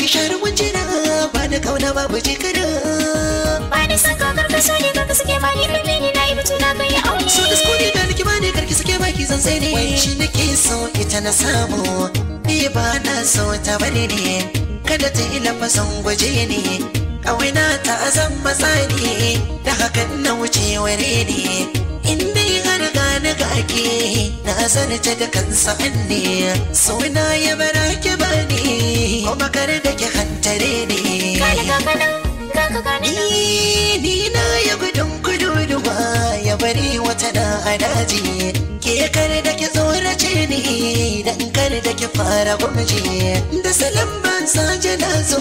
ki share wajena ba da kauna babu jikana ba ni san kakar ka so ne karka suke ba ni rabe ni na yi mutu na kai aure so gasko ne da nake ba ne karki suke baki zan sai ne wanci nake so ita na samu ni ba na so ta bari ne kada ta yi lafasan gwaje ne ƙauna ta azan matsani da hakan na wuce ware ne inda har gane ga ake na zarta da kansa ne so na ya bara ki bani kuma kar da ki hantare ne kale kakanan kaka gane ni na ya gudun kuduruwa ya bari wata na a daji ke kar da ki tsorace ni dan kar da ki fara gumji da salam ban saje na zo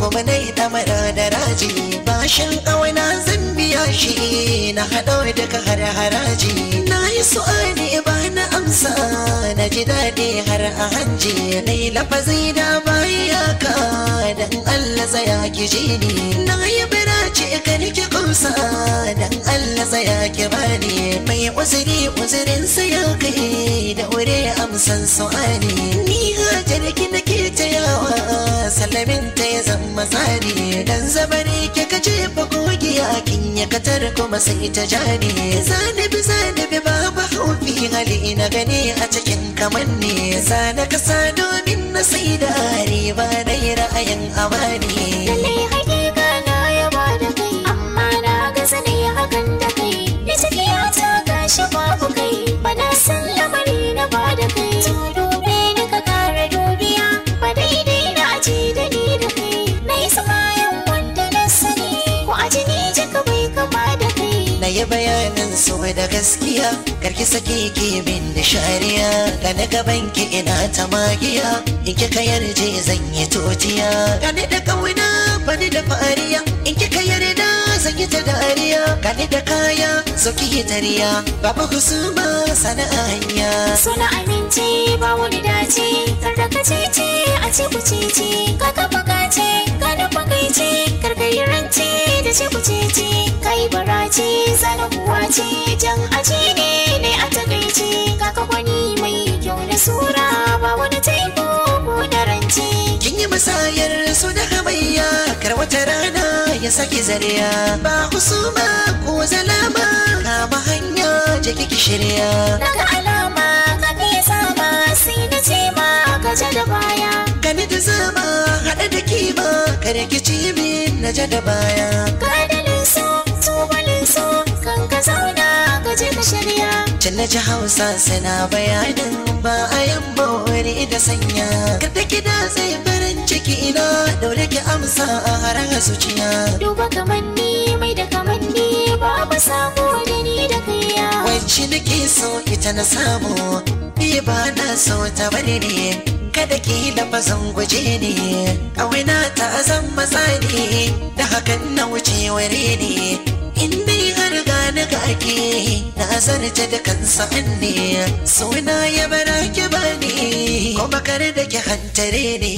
kuma na yi damara da raji bashin ƙauna zan biya shi na haɗo daga har haraji na yi su'ani ba na amsa na ji daɗi har a hanji na yi lafazi da bayaka dan Allah tsaya ki ji ni na yi birace ka nake kusa dan Allah tsaya ki bani mai uzuri uzurin sa ya kai da wuri amsan su'ani ni hajar ki nake tayawa salamin ta ya zama tsari dan zabari ki ka jefa gogiya kin ya katar kuma sai ta jani zanabi babu haufi hali na gani a cikin kamanni zana kasa domin na sai da riba na yi ra'ayin amani lallai hakika na yaba da kai amma na gaza ne hakan da kai da tafiya ta gashi babu kai bana san lamari na ba da kai to dube ni ka kara dubiya ba daidai na aji da ni da kai na yi samayin wanda na sani ko aji ni jika bai kama da kai na yi bayanin so da gaskiya karki sake ki min da shariya ga na gaban ki ina ta magiya in kika yarje zan yi totiya gani da kauna bani da fariya in kika yarda zan yi ta dariya gani da kaya so ki yi tariya babu husuma sana'a hanya suna aminci ba wani dace kar da kace ce a ce ku ce ka kafa kace ka da fakaice kar ka yi rance da ce ku ce kai barace zana kuwa ce jan aji ne a takaice kaka gwani mai kyau da sura ba wani taiko ko da rance kin yi musayar so da hamayya kar wata rana ya saki zariya ba husuma ko zalama kama hanya je kiki shirya daga alama ka fiye sama sai na ce ma ka ja da baya gani da zama haɗa da kima kare kici min na ja da baya kadalin so tubalin so kan ka zauna ka je ka shirya can na ji hausa suna bayanin ba a yan bori da sanya kada ki da zai farin ciki na daure ki amsa a haran zuciya duba kamanni mai da kamanni babu sako da ni da kaiya wacce nake so ita na samu ni ba na so ta bari ne kada ki lafazan gwaje ne ƙauna ta zan matsani da hakan na wuce ware ne inda har gane ga ake na zarta da kansa ne suna ya bara ki bani kuma kar da ki hantare ne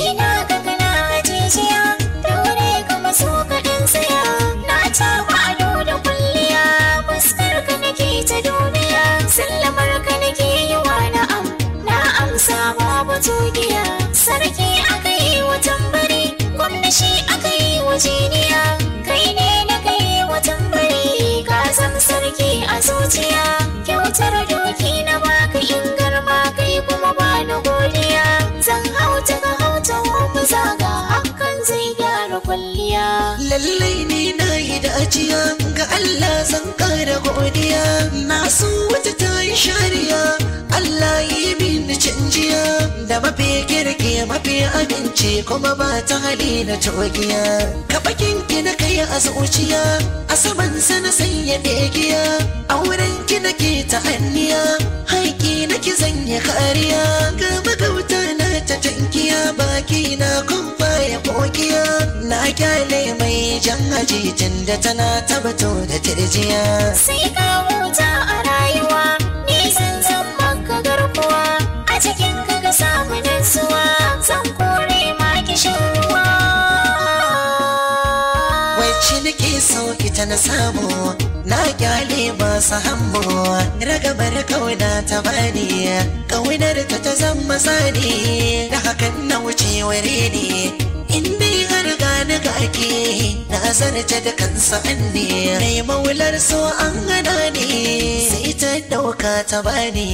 ina ga kana jijiya daure kuma so ka dan tsaya na tawa ado da kulliya fuskar ka nake ta duniya sallamar ka nake yi wa na'am na amsa babu tugiya sarki aka yi wa tambari gwamna shi aka yi wa jiniya kai ne na kai wa tambari ka zam sarki a zuciya kyautar doki na baka in garma kai kuma bani godiya zan hauta ka hauta mu zaga hakan zai gyara kwalliya lallai ni na yi da ajiya ga Allah zan kara godiya na so wata ta yi shariya Allah yi min canjiya da mafi kirki mafi aminci kuma ba ta hali na togiya ka bakin ki na kai a zuciya a saman sana sanya begiya auren ki nake ta hanniya haiki nake zanya kariya ga magauta na ta tankiya baki na kumfa ya kokiya na kyale mai jan hajijin da tana tabbato da tirjiya sai ka huta a rayuwa ni zan maka garkuwa a cikin ka ga samu nutsuwa zan kore ma kishin ruwa wacce nake so ita na samu na kyale masu hambo ragabar kauna ta bani kaunar ta zama sani da hakan na wuce ware ne inda har gani gake na zarce da kansa ne mai maular so an gana ne sai ta dauka ta bani